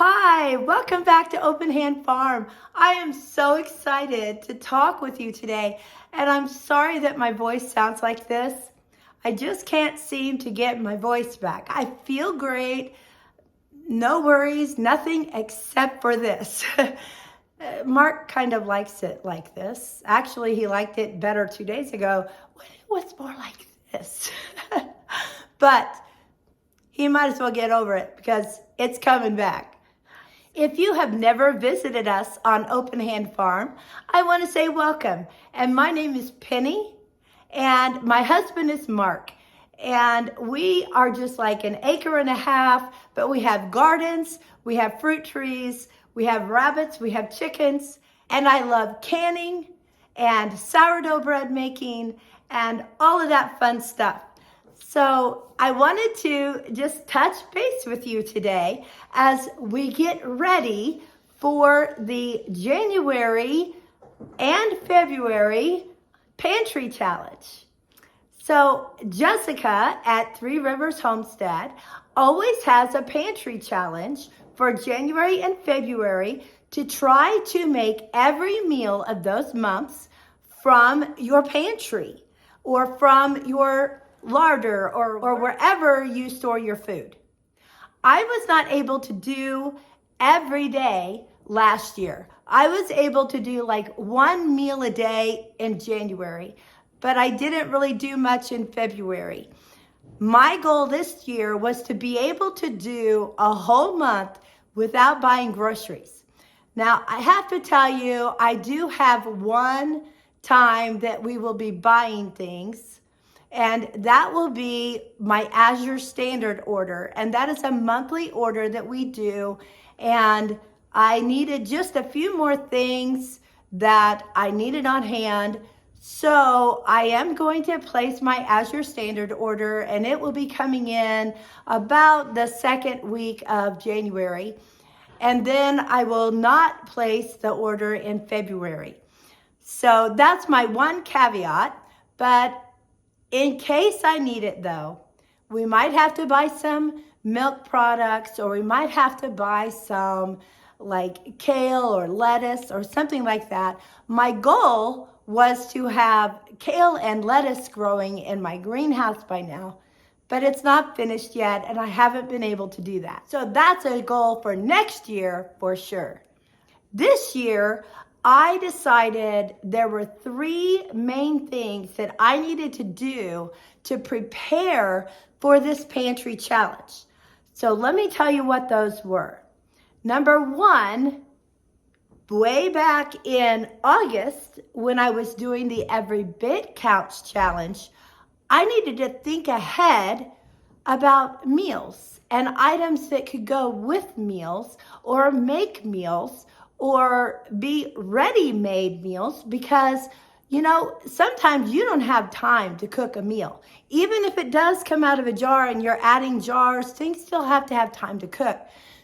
Hi, welcome back to Open Hand Farm. I am so excited to talk with you today, and I'm sorry that my voice sounds like this. I just can't seem to get my voice back. I feel great, no worries, nothing except for this. Mark kind of likes it like this. Actually, he liked it better 2 days ago when it was more like this. But he might as well get over it because it's coming back. If you have never visited us on Open Hand Farm, I want to say welcome. And my name is Penny, and my husband is Mark. And we are just like an acre and a half, but we have gardens, we have fruit trees, we have rabbits, we have chickens, and I love canning and sourdough bread making and all of that fun stuff. So I wanted to just touch base with you today as we get ready for the January and February Pantry Challenge. So Jessica at Three Rivers Homestead always has a pantry challenge for January and February to try to make every meal of those months from your pantry or from your larder or wherever you store your food. I was not able to do every day last year. I was able to do like one meal a day in January, but I didn't really do much in February. My goal this year was to be able to do a whole month without buying groceries. Now, I have to tell you, I do have one time that we will be buying things, and that will be my Azure Standard order. And that is a monthly order that we do. And I needed just a few more things that I needed on hand. So I am going to place my Azure Standard order, and it will be coming in about the second week of January. And then I will not place the order in February. So that's my one caveat. But in case I need it though, we might have to buy some milk products, or we might have to buy some like kale or lettuce or something like that. My goal was to have kale and lettuce growing in my greenhouse by now, but it's not finished yet and I haven't been able to do that. So that's a goal for next year for sure. This year, I decided there were three main things that I needed to do to prepare for this pantry challenge. So let me tell you what those were. Number one, way back in August, when I was doing the Every Bit Counts challenge, I needed to think ahead about meals and items that could go with meals or make meals or be ready-made meals, because sometimes you don't have time to cook a meal. Even if it does come out of a jar and you're adding jars, things still have to have time to cook.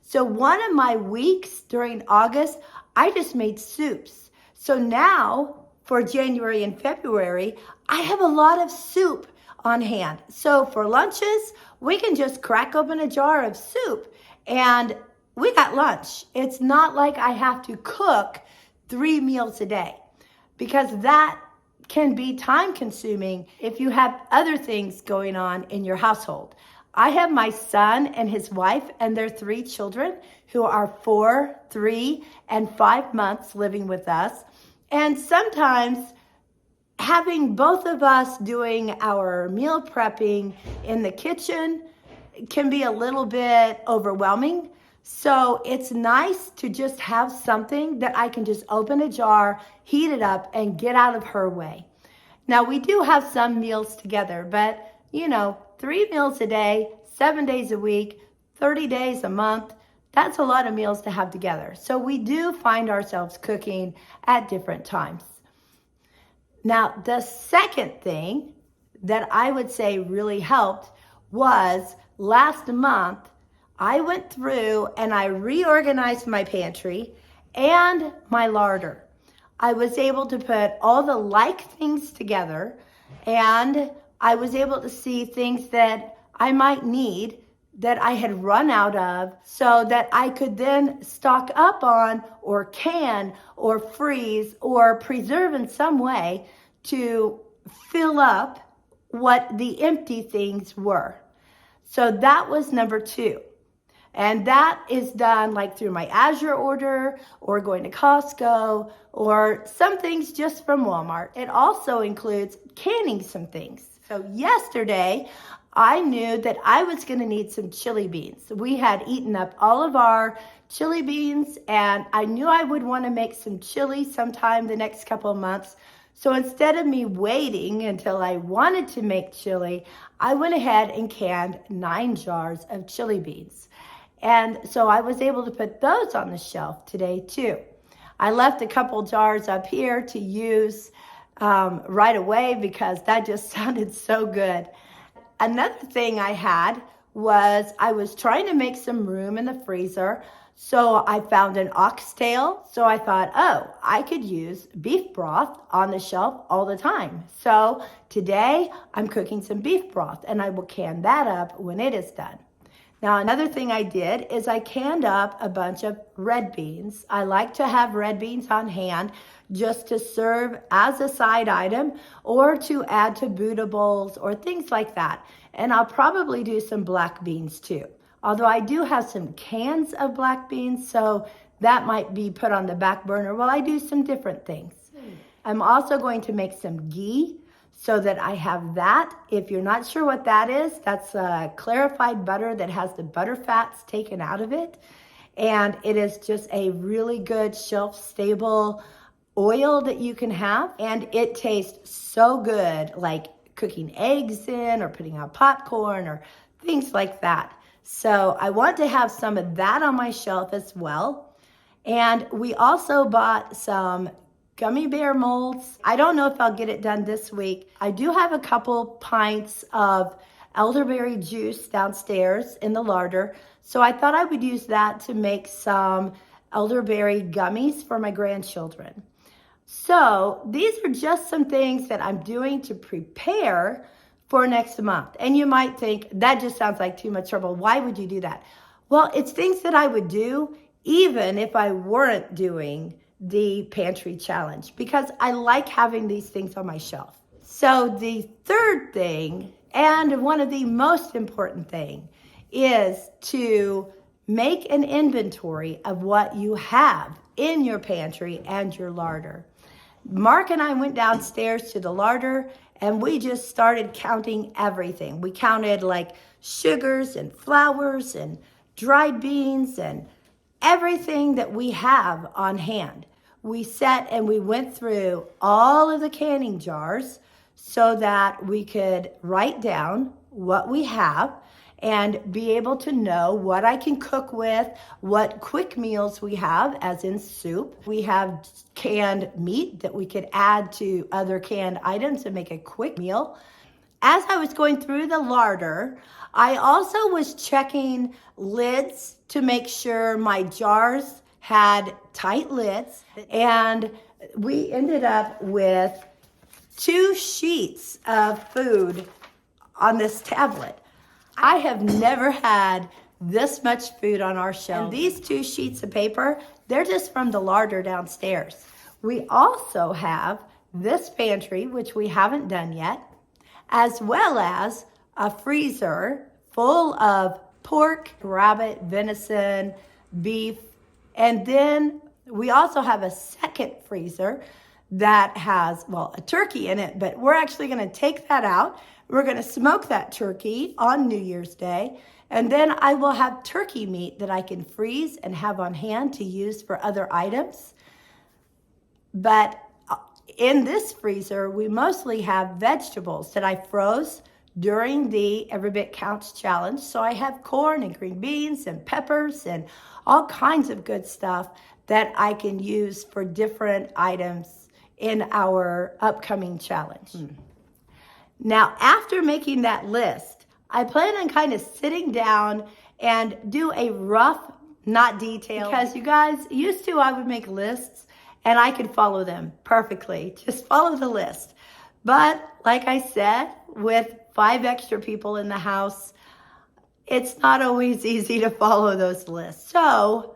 So one of my weeks during August, I just made soups. So now for January and February, I have a lot of soup on hand. So for lunches, we can just crack open a jar of soup and we got lunch. It's not like I have to cook 3 meals a day, because that can be time consuming if you have other things going on in your household. I have my son and his wife and their 3 children who are 4, 3, and 5 months living with us. And sometimes having both of us doing our meal prepping in the kitchen can be a little bit overwhelming. So it's nice to just have something that I can just open a jar, heat it up, and get out of her way. Now, we do have some meals together, but 3 meals a day, 7 days a week, 30 days a month, that's a lot of meals to have together. So we do find ourselves cooking at different times. Now, the second thing that I would say really helped was last month, I went through and I reorganized my pantry and my larder. I was able to put all the like things together, and I was able to see things that I might need that I had run out of so that I could then stock up on or can or freeze or preserve in some way to fill up what the empty things were. So that was number 2. And that is done like through my Azure order or going to Costco or some things just from Walmart. It also includes canning some things. So yesterday, I knew that I was going to need some chili beans. We had eaten up all of our chili beans, and I knew I would want to make some chili sometime the next couple of months. So instead of me waiting until I wanted to make chili, I went ahead and canned 9 jars of chili beans. And so I was able to put those on the shelf today too. I left a couple jars up here to use right away because that just sounded so good. Another thing I had was I was trying to make some room in the freezer. So I found an oxtail. So I thought, oh, I could use beef broth on the shelf all the time. So today I'm cooking some beef broth and I will can that up when it is done. Now, another thing I did is I canned up a bunch of red beans. I like to have red beans on hand just to serve as a side item or to add to Buddha bowls or things like that. And I'll probably do some black beans too. Although I do have some cans of black beans, so that might be put on the back burner while I do some different things. I'm also going to make some ghee so that I have that. If you're not sure what that is, that's a clarified butter that has the butter fats taken out of it. And it is just a really good shelf-stable oil that you can have. And it tastes so good, like cooking eggs in or putting out popcorn or things like that. So I want to have some of that on my shelf as well. And we also bought some gummy bear molds. I don't know if I'll get it done this week. I do have a couple pints of elderberry juice downstairs in the larder. So I thought I would use that to make some elderberry gummies for my grandchildren. So these are just some things that I'm doing to prepare for next month. And you might think, that just sounds like too much trouble. Why would you do that? Well, it's things that I would do even if I weren't doing the pantry challenge because I like having these things on my shelf. So the third thing, and one of the most important thing, is to make an inventory of what you have in your pantry and your larder. Mark and I went downstairs to the larder and we just started counting everything. We counted like sugars and flours and dried beans and everything that we have on hand. We sat and we went through all of the canning jars so that we could write down what we have and be able to know what I can cook with, what quick meals we have, as in soup. We have canned meat that we could add to other canned items and make a quick meal. As I was going through the larder, I also was checking lids to make sure my jars had tight lids, and we ended up with 2 sheets of food on this tablet. I have never had this much food on our shelf. And these 2 sheets of paper, they're just from the larder downstairs. We also have this pantry, which we haven't done yet, as well as a freezer full of pork, rabbit, venison, beef, and then we also have a second freezer that has, well, a turkey in it, but we're actually going to take that out. We're going to smoke that turkey on New Year's Day, and then I will have turkey meat that I can freeze and have on hand to use for other items. But in this freezer, we mostly have vegetables that I froze during the Every Bit Counts challenge. So I have corn and green beans and peppers and all kinds of good stuff that I can use for different items in our upcoming challenge. Now, after making that list, I plan on kind of sitting down and do a rough, not detailed, because you guys, used to I would make lists and I could follow them perfectly. Just follow the list. But like I said, with 5 extra people in the house, it's not always easy to follow those lists. So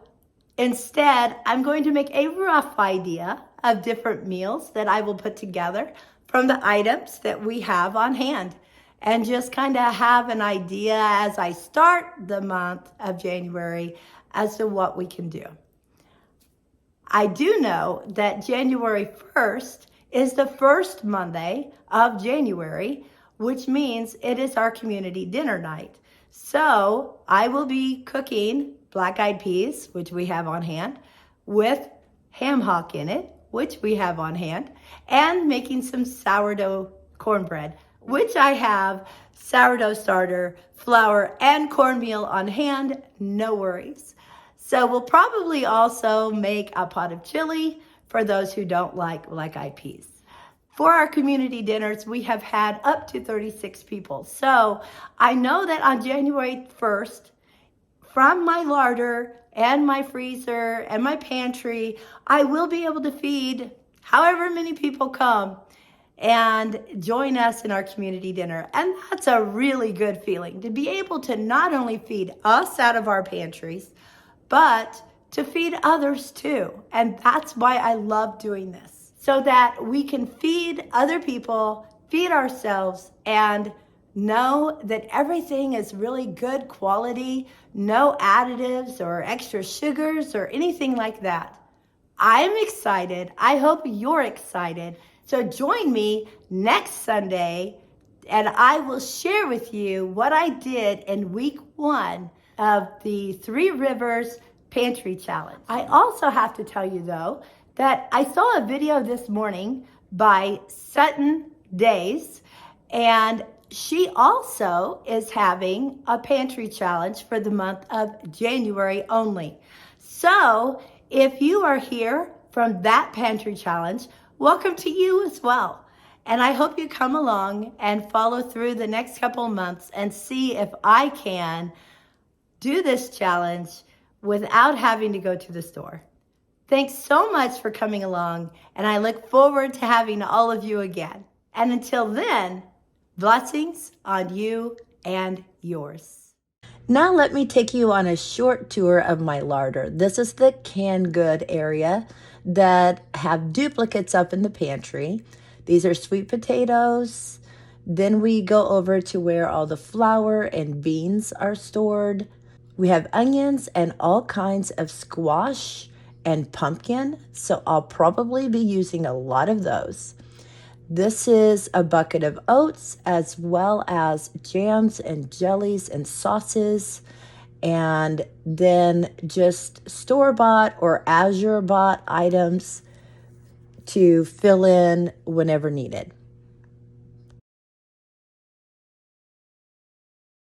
instead, I'm going to make a rough idea of different meals that I will put together from the items that we have on hand, and just kind of have an idea as I start the month of January as to what we can do. I do know that January 1st is the first Monday of January, which means it is our community dinner night. So I will be cooking black-eyed peas, which we have on hand, with ham hock in it, which we have on hand, and making some sourdough cornbread, which I have sourdough starter, flour, and cornmeal on hand, no worries. So we'll probably also make a pot of chili for those who don't like black-eyed peas. For our community dinners, we have had up to 36 people. So I know that on January 1st, from my larder and my freezer and my pantry, I will be able to feed however many people come and join us in our community dinner. And that's a really good feeling, to be able to not only feed us out of our pantries, but to feed others too. And that's why I love doing this, so that we can feed other people, feed ourselves, and know that everything is really good quality, no additives or extra sugars or anything like that. I'm excited. I hope you're excited. So join me next Sunday, and I will share with you what I did in week 1 of the Three Rivers Pantry Challenge. I also have to tell you, though, that I saw a video this morning by Sutton Days, and she also is having a pantry challenge for the month of January only. So if you are here from that pantry challenge, welcome to you as well. And I hope you come along and follow through the next couple of months and see if I can do this challenge without having to go to the store. Thanks so much for coming along, and I look forward to having all of you again. And until then, blessings on you and yours. Now let me take you on a short tour of my larder. This is the canned good area that have duplicates up in the pantry. These are sweet potatoes. Then we go over to where all the flour and beans are stored. We have onions and all kinds of squash and pumpkin, so I'll probably be using a lot of those. This is a bucket of oats, as well as jams and jellies and sauces, and then just store-bought or Azure-bought items to fill in whenever needed.